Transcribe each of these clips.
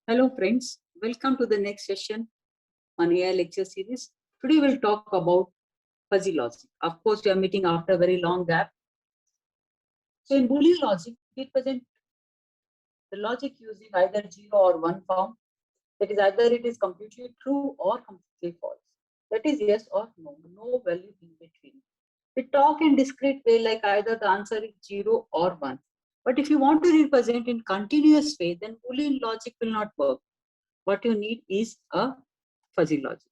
Hello friends, welcome to the next session on AI lecture series. Today we'll talk about fuzzy logic. Of course, we are meeting after a very long gap. So in Boolean logic, we present the logic using either 0 or 1 form. That is either it is completely true or completely false. That is yes or no, no value in between. We talk in discrete way like either the answer is 0 or 1. But if you want to represent in continuous way, then Boolean logic will not work. What you need is a fuzzy logic,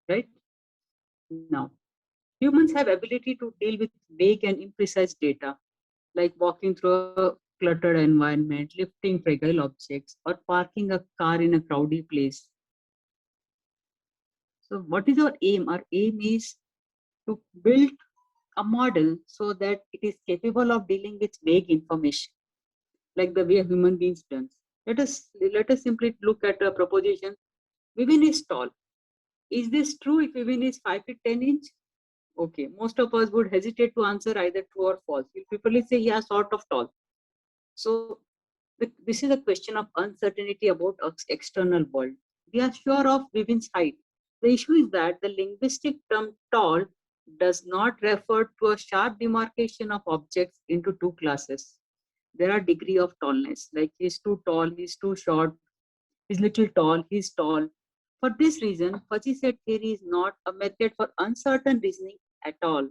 right? Now, humans have ability to deal with vague and imprecise data, like walking through a cluttered environment, lifting fragile objects, or parking a car in a crowded place. So what is our aim? Our aim is to build a model so that it is capable of dealing with vague information, like the way human beings do. Let us simply look at a proposition. Vivin is tall. Is this true if Vivin is 5 feet 10 inch? Okay, most of us would hesitate to answer either true or false. We'll people say, yeah, sort of tall. So this is a question of uncertainty about external world. We are sure of Vivin's height. The issue is that the linguistic term tall does not refer to a sharp demarcation of objects into two classes. There are degree of tallness, like he's too tall, he's too short, he's little tall, he's tall. For this reason, fuzzy set theory is not a method for uncertain reasoning at all.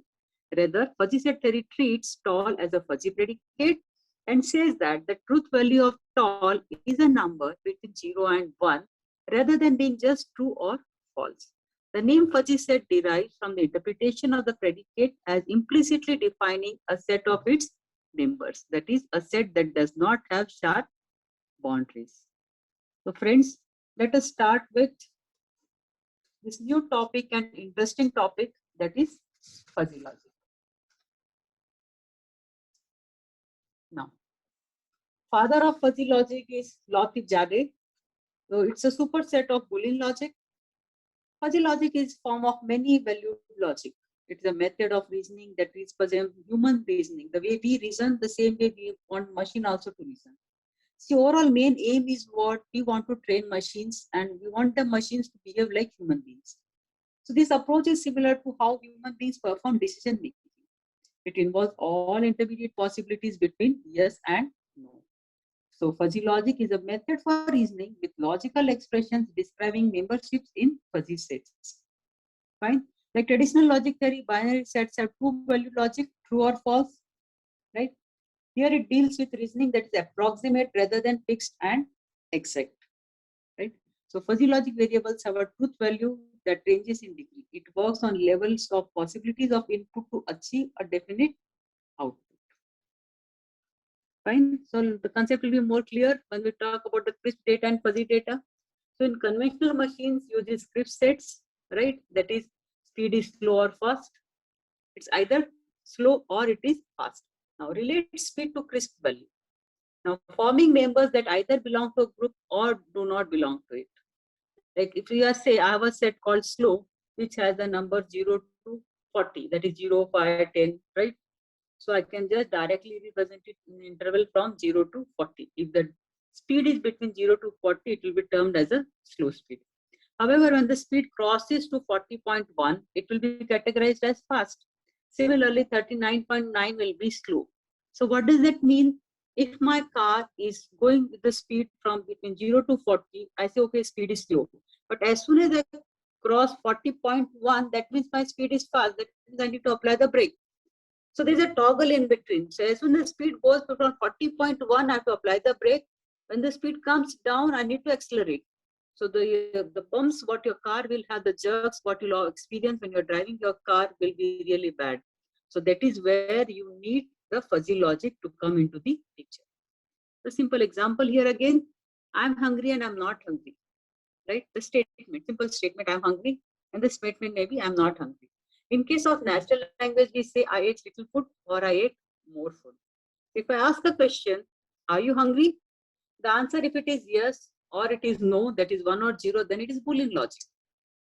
Rather, fuzzy set theory treats tall as a fuzzy predicate and says that the truth value of tall is a number between 0 and 1 rather than being just true or false. The name fuzzy set derives from the interpretation of the predicate as implicitly defining a set of its members, that is, a set that does not have sharp boundaries. So friends, let us start with this new topic and interesting topic, that is fuzzy logic. Now, father of fuzzy logic is Latif Jade. So it's a superset of Boolean logic. Fuzzy logic is form of many valued logic. It's a method of reasoning that represents human reasoning. The way we reason, the same way we want machine also to reason. See, overall main aim is what we want to train machines, and we want the machines to behave like human beings. So this approach is similar to how human beings perform decision making. It involves all intermediate possibilities between yes and no. So fuzzy logic is a method for reasoning with logical expressions describing memberships in fuzzy sets. Fine. Like traditional logic theory, binary sets have two value logic, true or false, right? Here it deals with reasoning that is approximate rather than fixed and exact, right? So fuzzy logic variables have a truth value that ranges in degree. It works on levels of possibilities of input to achieve a definite output. Fine. So the concept will be more clear when we talk about the crisp data and fuzzy data. So in conventional machines uses crisp sets, right? That is, speed is slow or fast. It's either slow or it is fast. Now relate speed to crisp value. Now forming members that either belong to a group or do not belong to it. Like if we are say I have a set called slow, which has the number 0 to 40, that is 0, 5, 10, right? So I can just directly represent it in interval from 0 to 40. If the speed is between 0 to 40, it will be termed as a slow speed. However, when the speed crosses to 40.1, it will be categorized as fast. Similarly, 39.9 will be slow. So what does that mean? If my car is going with the speed from between 0 to 40, I say, okay, speed is slow. But as soon as I cross 40.1, that means my speed is fast. That means I need to apply the brake. So there's a toggle in between. So as soon as speed goes from 40.1, I have to apply the brake. When the speed comes down, I need to accelerate. So the bumps, what your car will have, the jerks, what you'll experience when you're driving your car will be really bad. So that is where you need the fuzzy logic to come into the picture. The simple example here again, I'm hungry and I'm not hungry, right? The statement, simple statement, I'm hungry, and the statement may be I'm not hungry. In case of natural language, we say I ate little food or I ate more food. If I ask a question, are you hungry? The answer, if it is yes or it is no, that is 1 or 0, then it is Boolean logic,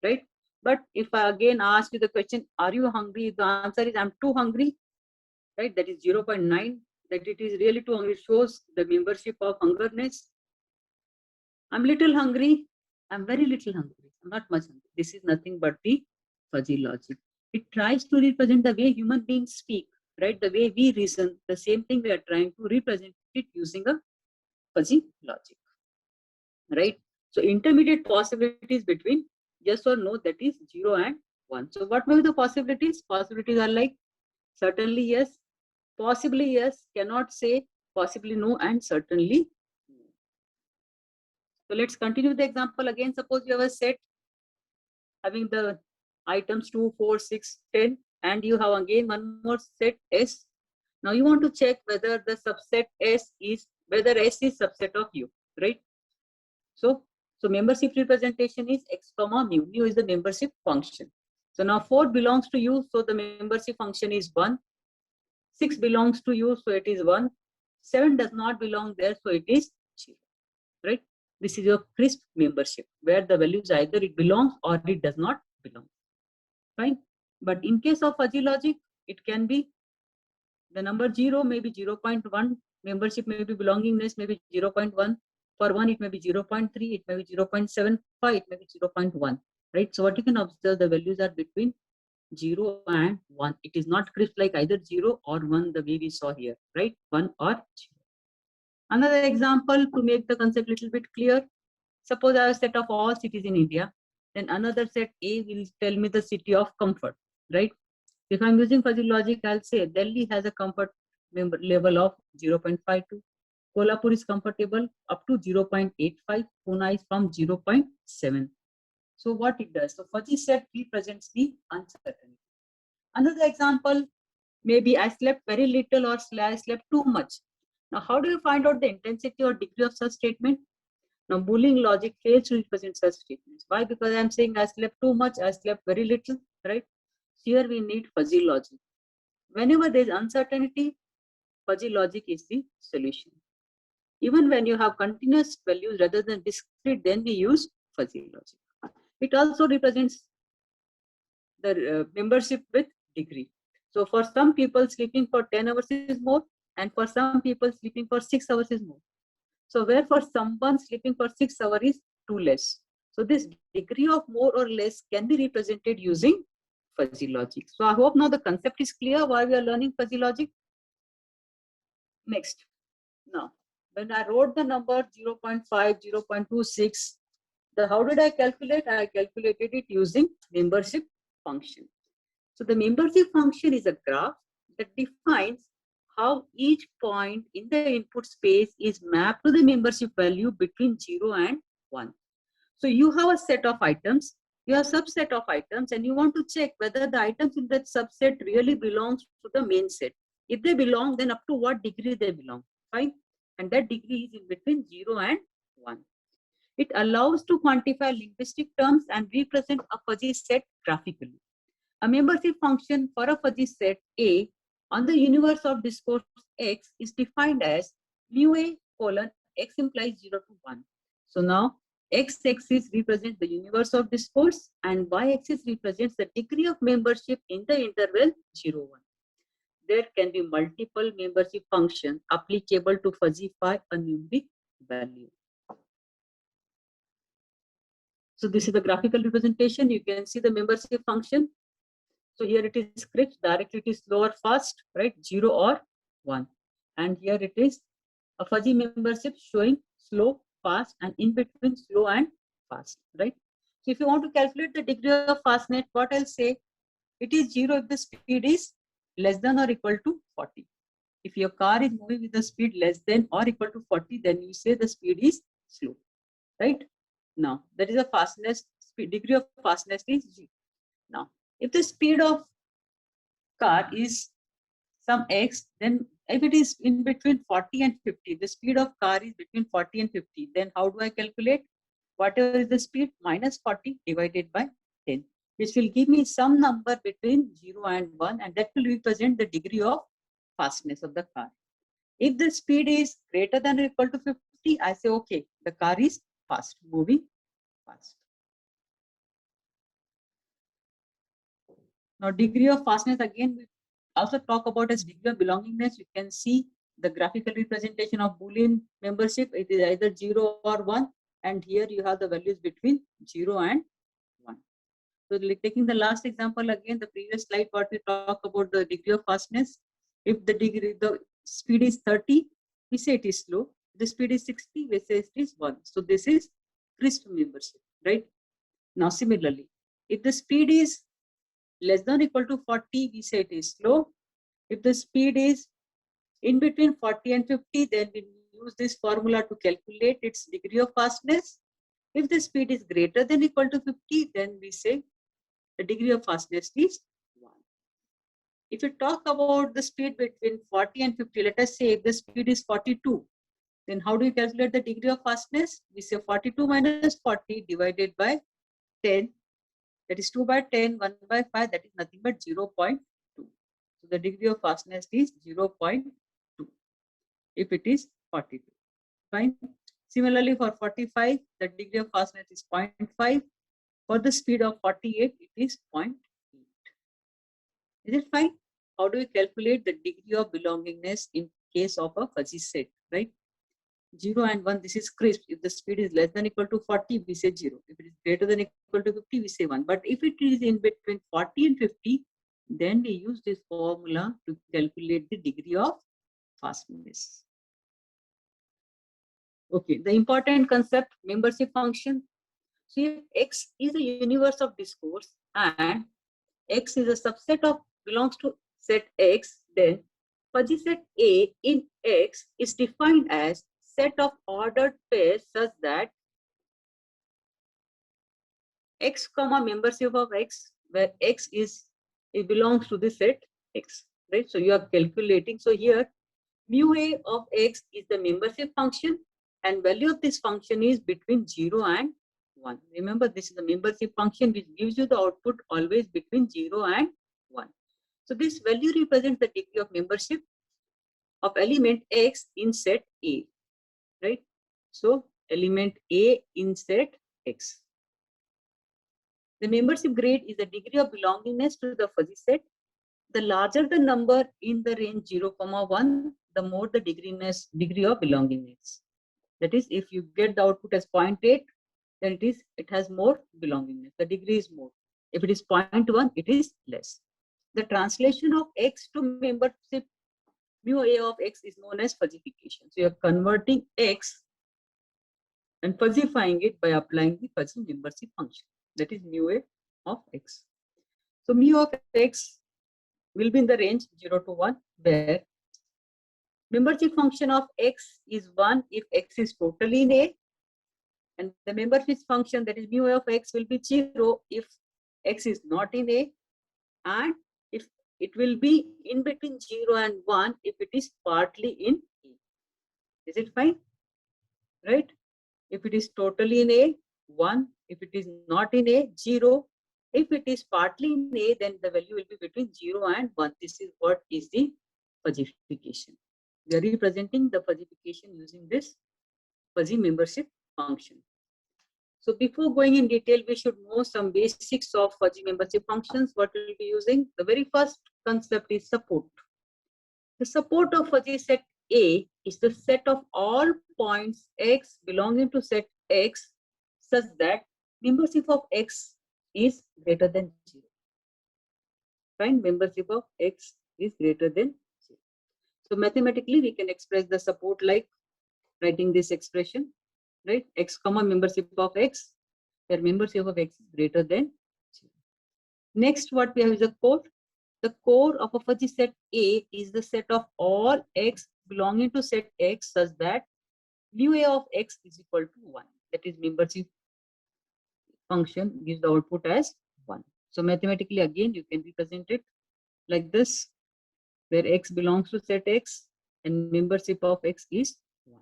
right? But if I again ask you the question, are you hungry? The answer is I'm too hungry, right? That is 0.9, that it is really too hungry, shows the membership of hungerness. I'm little hungry. I'm very little hungry. I'm not much hungry. This is nothing but the fuzzy logic. It tries to represent the way human beings speak, right? The way we reason, the same thing we are trying to represent it using a fuzzy logic, right? So intermediate possibilities between yes or no, that is 0 and 1. So what may be the possibilities? Possibilities are like certainly yes, possibly yes, cannot say, possibly no, and certainly no. So let's continue the example again. Suppose you have a set having the items 2, 4, 6, 10, and you have again one more set S. Now you want to check whether the subset S is, whether S is subset of U, right? So membership representation is x comma mu. Mu is the membership function. So now 4 belongs to U, so the membership function is 1. 6 belongs to U, so it is 1. 7 does not belong there, so it is 0, right? This is your crisp membership, where the values either it belongs or it does not belong. Fine. But in case of fuzzy logic, it can be the number 0 may be 0.1, membership may be belongingness may be 0.1. For 1, it may be 0.3, it may be 0.75, it may be 0.1, right? So what you can observe, the values are between 0 and 1. It is not crisp like either 0 or 1, the way we saw here, right? 1 or 0. Another example to make the concept a little bit clear. Suppose I have a set of all cities in India, then another set A will tell me the city of comfort, right? If I'm using fuzzy logic, I'll say Delhi has a comfort level of 0.52. Kolhapur is comfortable up to 0.85. Pune is from 0.7. So what it does? So fuzzy set represents the uncertainty. Another example, maybe I slept very little or I slept too much. Now, how do you find out the intensity or degree of such statement? Now, Boolean logic fails to represent such statements. Why? Because I'm saying I slept too much, I slept very little, right? Here we need fuzzy logic. Whenever there is uncertainty, fuzzy logic is the solution. Even when you have continuous values rather than discrete, then we use fuzzy logic. It also represents the membership with degree. So for some people, sleeping for 10 hours is more, and for some people, sleeping for 6 hours is more. So where for someone, sleeping for 6 hours is too less. So this degree of more or less can be represented using fuzzy logic. So I hope now the concept is clear why we are learning fuzzy logic. Next. Now, when I wrote the number 0.5, 0.26, how did I calculate? I calculated it using membership function. So the membership function is a graph that defines how each point in the input space is mapped to the membership value between 0 and 1. So you have a set of items, you have a subset of items, and you want to check whether the items in that subset really belongs to the main set. If they belong, then up to what degree they belong, fine? And that degree is in between 0 and 1. It allows to quantify linguistic terms and represent a fuzzy set graphically. A membership function for a fuzzy set A on the universe of discourse X is defined as mu A colon X implies 0 to 1. So now X-axis represents the universe of discourse and Y-axis represents the degree of membership in the interval 0, 1. There can be multiple membership functions applicable to fuzzify a numeric value. So this is the graphical representation. You can see the membership function. So here it is script, directly it is slow or fast, right? 0 or 1. And here it is a fuzzy membership showing slow, fast, and in between slow and fast, right? So if you want to calculate the degree of fastness, what I'll say, it is 0 if the speed is less than or equal to 40. If your car is moving with the speed less than or equal to 40, then you say the speed is slow, right? Now, that is a fastness, degree of fastness is 0. Now, if the speed of car is some x, then if it is in between 40 and 50, the speed of car is between 40 and 50, then how do I calculate? Whatever is the speed minus 40 divided by 10, which will give me some number between 0 and 1, and that will represent the degree of fastness of the car. If the speed is greater than or equal to 50, I say, okay, the car is fast, moving fast. Now, degree of fastness, again, we also talk about as degree of belongingness. You can see the graphical representation of Boolean membership. It is either 0 or 1. and here you have the values between 0 and 1. So taking the last example again, the previous slide what we talk about the degree of fastness. If the speed is 30, we say it is slow. The speed is 60, we say it is 1. So this is crisp membership, right? Now similarly, if the speed is less than or equal to 40, we say it is slow. If the speed is in between 40 and 50, then we use this formula to calculate its degree of fastness. If the speed is greater than or equal to 50, then we say the degree of fastness is 1. If you talk about the speed between 40 and 50, let us say if the speed is 42, then how do you calculate the degree of fastness? We say 42 minus 40 divided by 10. That is 2 by 10, 1 by 5, that is nothing but 0.2. So the degree of fastness is 0.2 if it is 42. Fine. Similarly, for 45, the degree of fastness is 0.5. For the speed of 48, it is 0.8. Is it fine? How do we calculate the degree of belongingness in case of a fuzzy set, right? 0 and 1, this is crisp. If the speed is less than or equal to 40, we say 0. If it is greater than or equal to 50, we say 1. But if it is in between 40 and 50, then we use this formula to calculate the degree of fastness. Okay, the important concept, membership function. So if X is a universe of discourse and X is a subset of belongs to set X, then fuzzy set A in X is defined as set of ordered pairs such that X comma membership of X, where X is, it belongs to the set X, right? So you are calculating. So here mu A of X is the membership function, and value of this function is between 0 and 1. Remember, this is the membership function which gives you the output always between 0 and 1. So this value represents the degree of membership of element X in set A, right? So element A in set X. The membership grade is the degree of belongingness to the fuzzy set. The larger the number in the range 0, 1, the more the degree of belongingness. That is, if you get the output as 0.8, then it has more belongingness. The degree is more. If it is 0.1, it is less. The translation of X to membership mu A of X is known as fuzzification. So you are converting X and fuzzifying it by applying the fuzzy membership function. That is mu A of X. So mu of X will be in the range 0 to 1, where membership function of X is 1 if X is totally in A, and the membership function, that is mu of X, will be 0 if X is not in A, and if it will be in between 0 and 1 if it is partly in A. Is it fine? Right? If it is totally in A, 1. If it is not in A, 0. If it is partly in A, then the value will be between 0 and 1. This is what is the fuzzification. We are representing the fuzzification using this fuzzy membership function. So before going in detail, we should know some basics of fuzzy membership functions, what we will be using. The very first concept is support. The support of fuzzy set A is the set of all points X belonging to set X such that membership of X is greater than 0. Find membership of X is greater than 0. So mathematically, we can express the support like writing this expression, right? X comma membership of X, where membership of X is greater than 0. Next, what we have is a core. The core of a fuzzy set A is the set of all X belonging to set X such that mu A of X is equal to 1. That is, membership function gives the output as 1. So mathematically, again, you can represent it like this, where X belongs to set X and membership of X is 1.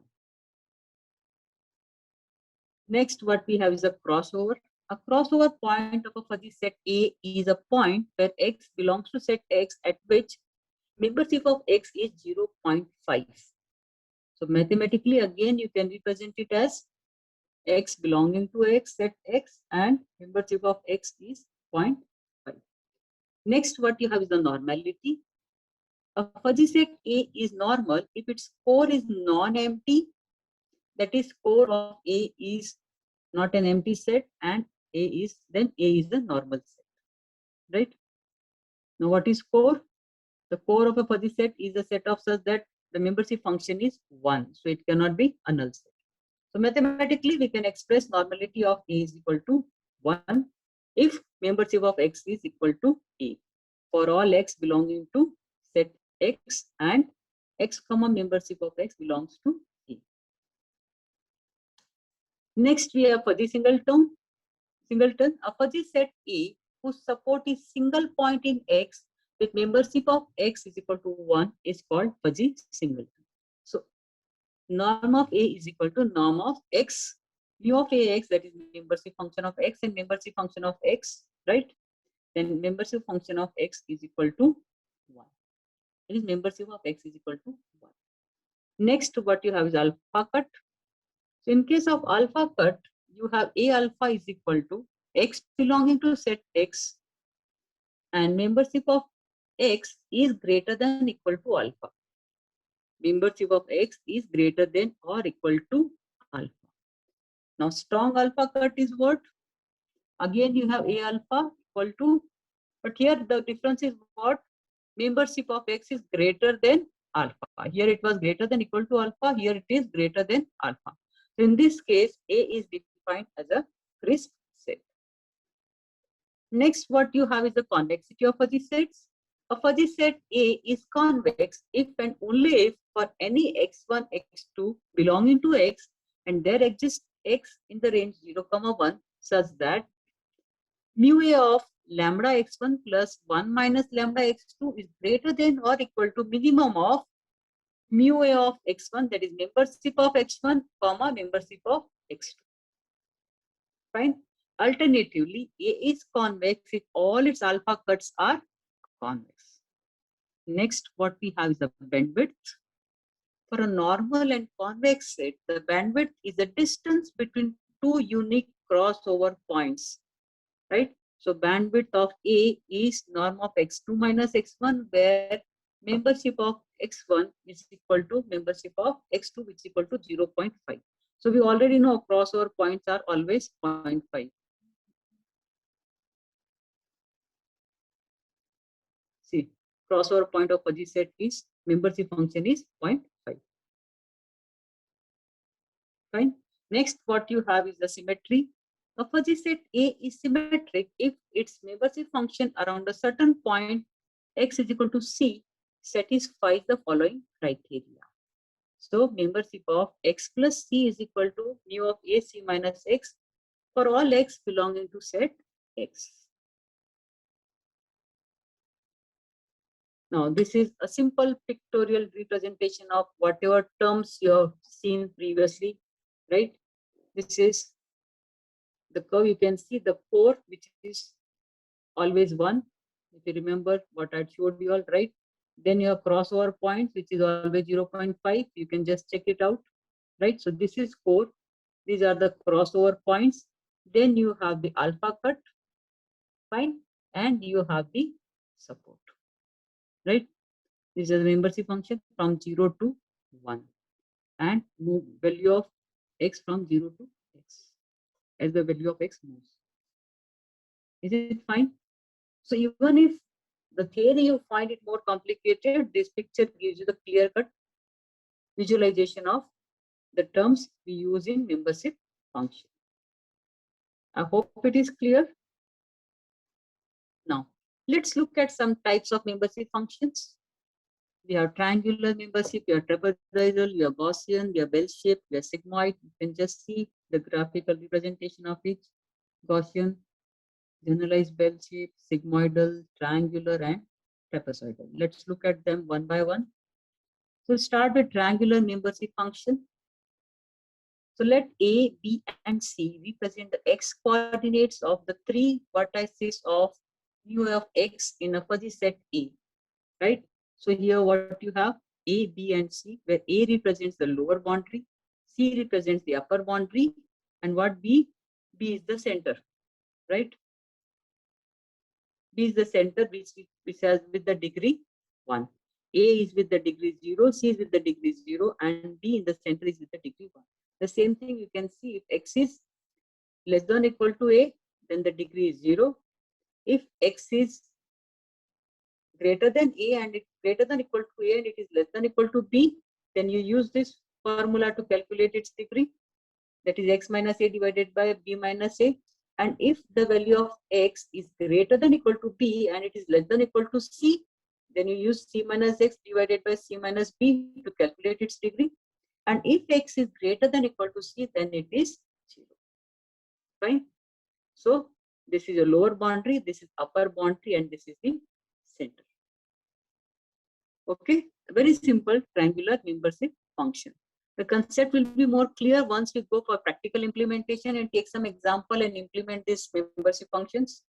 Next, what we have is a crossover. A crossover point of a fuzzy set A is a point where X belongs to set X at which membership of X is 0.5. So mathematically, again, you can represent it as X belonging to X set X and membership of X is 0.5. Next, what you have is the normality. A fuzzy set A is normal if its core is non-empty, that is, core of A is not an empty set, and A is the normal set, right? Now what is core? The core of a fuzzy set is a set of such that the membership function is 1, so it cannot be a null set. So mathematically, we can express normality of A is equal to 1 if membership of X is equal to A for all X belonging to set X and X comma membership of X belongs to A. Next, we have fuzzy singleton. A fuzzy set A whose support is single point in X with membership of X is equal to 1 is called fuzzy singleton. So norm of A is equal to norm of X, mu of AX, that is membership function of X and membership function of X, right? Then membership function of X is equal to 1. It is membership of X is equal to 1. Next, what you have is alpha cut. So in case of alpha cut, you have A alpha is equal to X belonging to set X and membership of X is greater than equal to alpha. Membership of X is greater than or equal to alpha. Now strong alpha cut is what? Again you have A alpha equal to, but here the difference is what? Membership of X is greater than alpha. Here it was greater than equal to alpha, here it is greater than alpha. So in this case, A is defined as a crisp set. Next, what you have is the convexity of fuzzy sets. A fuzzy set A is convex if and only if for any x1, x2 belonging to X and there exists X in the range 0, 1 such that mu A of lambda x1 plus 1 minus lambda x2 is greater than or equal to minimum of mu A of x1, that is membership of x1 comma membership of x2. Fine. Alternatively, A is convex if all its alpha cuts are convex. Next, what we have is the bandwidth. For a normal and convex set, the bandwidth is the distance between two unique crossover points, right? So bandwidth of A is norm of x2 minus x1, where membership of x1 is equal to membership of x2, which is equal to 0.5. So we already know crossover points are always 0.5. See, crossover point of fuzzy set is membership function is 0.5. Fine. Next, what you have is the symmetry. A fuzzy set A is symmetric if its membership function around a certain point X is equal to C satisfies the following criteria. So membership of X plus C is equal to mu of AC minus X for all X belonging to set X. Now, this is a simple pictorial representation of whatever terms you have seen previously, right? This is the curve. You can see the core, which is always 1. If you remember what I showed you all, right? Then you have crossover points, which is always 0.5. You can just check it out, right? So this is core. These are the crossover points. Then you have the alpha cut, fine, and you have the support, right? This is the membership function from 0 to 1 and move value of X from 0 to X as the value of X moves. Is it fine? So even if the theory you find it more complicated, this picture gives you the clear-cut visualization of the terms we use in membership function. I hope it is clear. Now, let's look at some types of membership functions. We have triangular membership, we have trapezoidal, we have Gaussian, we have bell-shaped, we have sigmoid. You can just see the graphical representation of each. Gaussian, generalized bell-shaped, sigmoidal, triangular, and trapezoidal. Let's look at them one by one. So start with triangular membership function. So let A, B, and C represent the x coordinates of the 3 vertices of mu of X in a fuzzy set A, right? So here what you have, A, B, and C, where A represents the lower boundary, C represents the upper boundary, and what B? B is the center, right? B is the center which has with the degree 1. A is with the degree 0, C is with the degree 0, and B in the center is with the degree 1. The same thing you can see if X is less than or equal to a, then the degree is 0. If x is greater than a and it's greater than or equal to a and it is less than or equal to b, then you use this formula to calculate its degree. That is x minus a divided by b minus a. And if the value of x is greater than or equal to b and it is less than or equal to c, then you use c minus x divided by c minus b to calculate its degree. And if x is greater than or equal to c, then it is 0. Fine. So this is a lower boundary, this is upper boundary, and this is the center. Okay, very simple triangular membership function. The concept will be more clear once we go for practical implementation and take some example and implement these membership functions.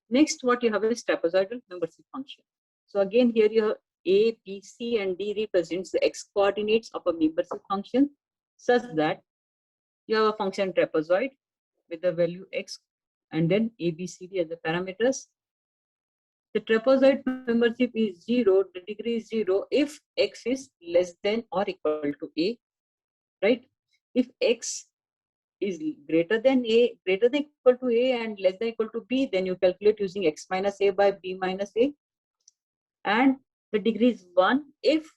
Next, what you have is trapezoidal membership function. So again, here you have a, b, c, and d represents the x coordinates of a membership function, such that you have a function trapezoid with the value x and then a, b, c, d as the parameters. The trapezoid membership is 0, the degree is 0 if x is less than or equal to a, right? If x is greater than equal to a and less than equal to b, then you calculate using x minus a by b minus a. And the degree is 1 if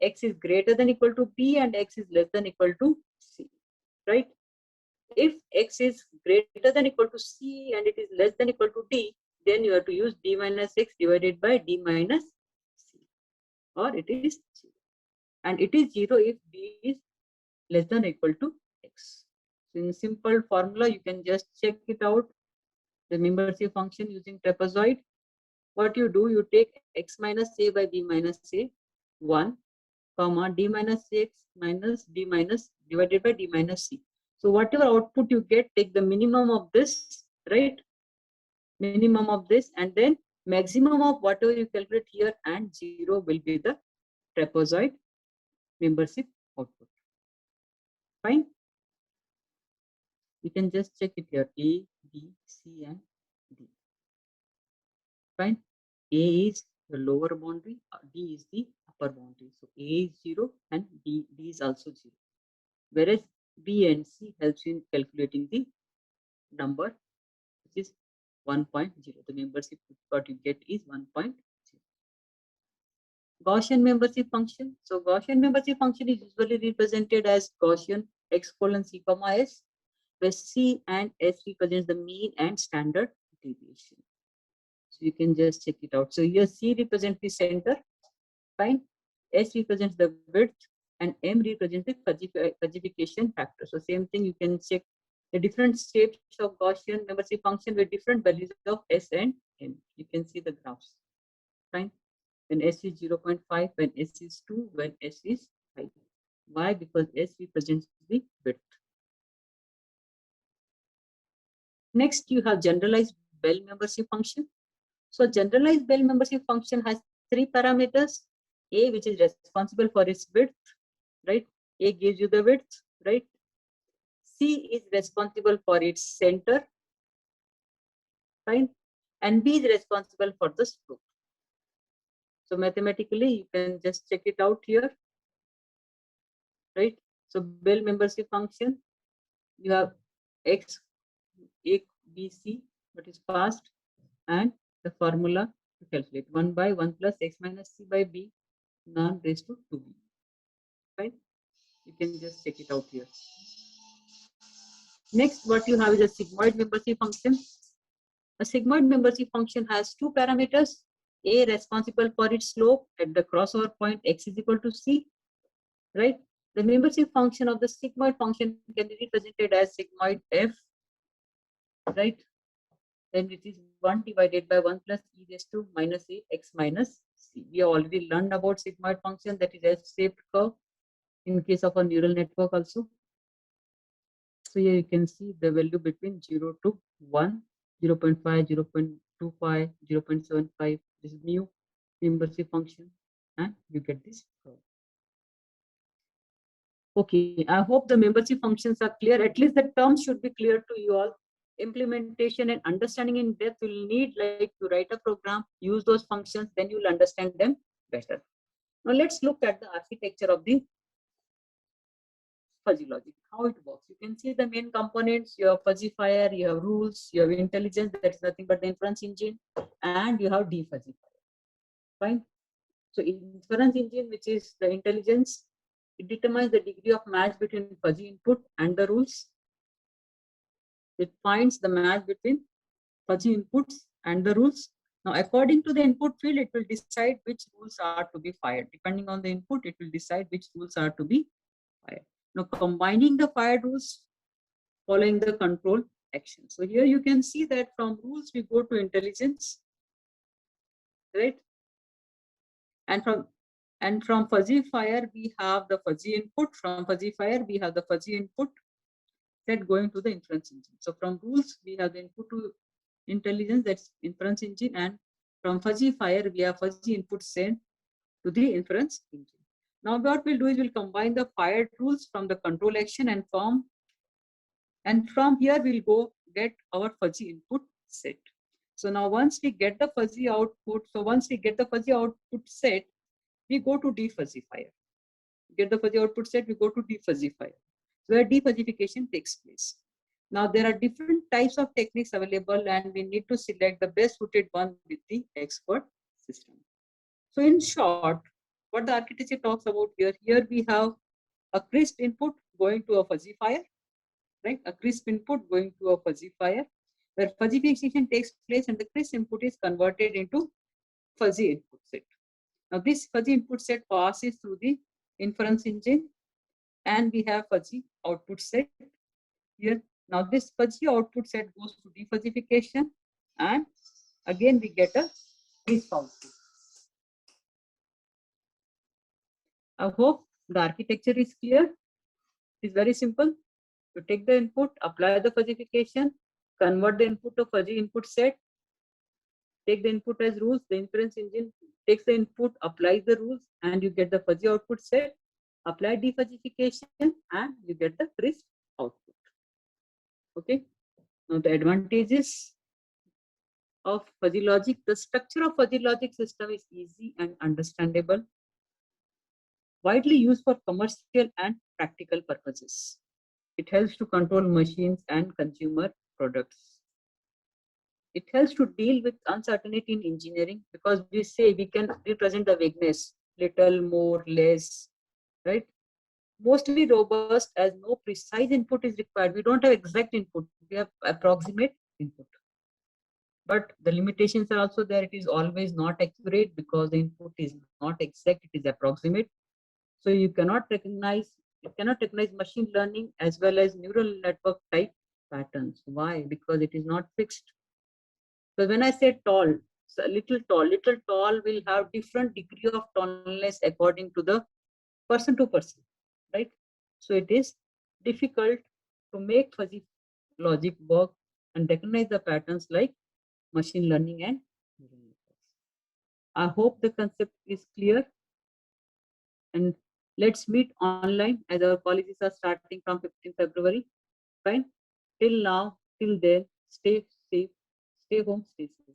x is greater than equal to b and x is less than equal to c, right? If x is greater than equal to c and it is less than equal to d, then you have to use d minus x divided by d minus c, or it is 0. And it is 0 if b is less than or equal to x. So in simple formula, you can just check it out, the membership function using trapezoid. What you do, you take x minus a by b minus a, 1, comma, d minus x minus d minus divided by d minus c. So whatever output you get, take the minimum of this, right? Minimum of this, and then maximum of whatever you calculate here, and 0 will be the trapezoid membership output. Fine. You can just check it here, a, b, c, and d. Fine. A is the lower boundary, d is the upper boundary. So a is 0 and d is also 0. Whereas b and c helps in calculating the number, which is 1.0. The membership what you get is 1.0. Gaussian membership function. So Gaussian membership function is usually represented as Gaussian x colon c comma s, where c and s represents the mean and standard deviation. So you can just check it out. So here c represents the center, fine. S represents the width, and m represents the Fujifiltration factor. So same thing, you can check the different shapes of Gaussian membership function with different values of s and m. You can see the graphs, fine. When s is 0.5, when s is 2, when s is 5. Why? Because s represents the width. Next, you have generalized Bell membership function. So generalized Bell membership function has 3 parameters. A, which is responsible for its width, right? A gives you the width, right? C is responsible for its center, fine, and B is responsible for the slope. So mathematically, you can just check it out here, right? So Bell membership function, you have x, a, b, c, what is passed, and the formula to calculate 1 by 1 plus x minus c by b, non raised to 2b. Fine. You can just check it out here. Next, what you have is a sigmoid membership function. A sigmoid membership function has 2 parameters. A responsible for its slope at the crossover point x is equal to c, right? The membership function of the sigmoid function can be represented as sigmoid f, right? Then it is 1 divided by 1 plus e raised to minus a x minus c. We have already learned about sigmoid function, that is S-shaped curve in case of a neural network also. So here you can see the value between 0 to 1, 0.5, 0.25, 0.75. This is mu membership function, and you get this curve. Okay, I hope the membership functions are clear. At least the terms should be clear to you all. Implementation and understanding in depth will need like to write a program, use those functions, then you'll understand them better. Now let's look at the architecture of the fuzzy logic, how it works. You can see the main components. You have fuzzifier, you have rules, you have intelligence, that is nothing but the inference engine, and you have defuzzifier. Fine. So inference engine, which is the intelligence, it determines the degree of match between fuzzy input and the rules. It finds the match between fuzzy inputs and the rules. Now, according to the input field, it will decide which rules are to be fired. Depending on the input, it will decide which rules are to be fired. Now, combining the fired rules, following the control action. So here you can see that from rules, we go to intelligence, right? And from fuzzifier, we have the fuzzy input. From fuzzifier, we have the fuzzy input set going to the inference engine. So from rules, we have the input to intelligence, that's inference engine, and from fuzzifier, we have fuzzy input sent to the inference engine. Now what we'll do is we'll combine the fired rules from the control action and from here we'll go get our fuzzy input set. So now once we get the fuzzy output, set, we go to defuzzifier. Get the fuzzy output set, we go to defuzzifier, where defuzzification takes place. Now there are different types of techniques available, and we need to select the best suited one with the expert system. So in short, what the architecture talks about here we have a crisp input going to a fuzzifier, right? A crisp input going to a fuzzifier, where fuzzification takes place and the crisp input is converted into fuzzy input set. Now this fuzzy input set passes through the inference engine, and we have fuzzy output set here. Now this fuzzy output set goes to defuzzification, and again we get a crisp output. I hope the architecture is clear. It is very simple. You take the input, apply the fuzzification, convert the input to fuzzy input set, take the input as rules, the inference engine takes the input, applies the rules, and you get the fuzzy output set, apply defuzzification, and you get the crisp output. Okay. Now the advantages of fuzzy logic. The structure of fuzzy logic system is easy and understandable, widely used for commercial and practical purposes. It helps to control machines and consumer products. It helps to deal with uncertainty in engineering, because we say we can represent the vagueness, little, more, less, right? Mostly robust, as no precise input is required. We don't have exact input, we have approximate input. But the limitations are also there. It is always not accurate because the input is not exact, it is approximate. So you cannot recognize machine learning as well as neural network type patterns. Why? Because it is not fixed. So when I say tall, so little tall will have different degree of tallness according to the person to person, right? So it is difficult to make fuzzy logic work and recognize the patterns like machine learning and neural networks. I hope the concept is clear, and let's meet online as our colleges are starting from 15 February. Fine. Till now, till then, stay safe, stay home, stay safe.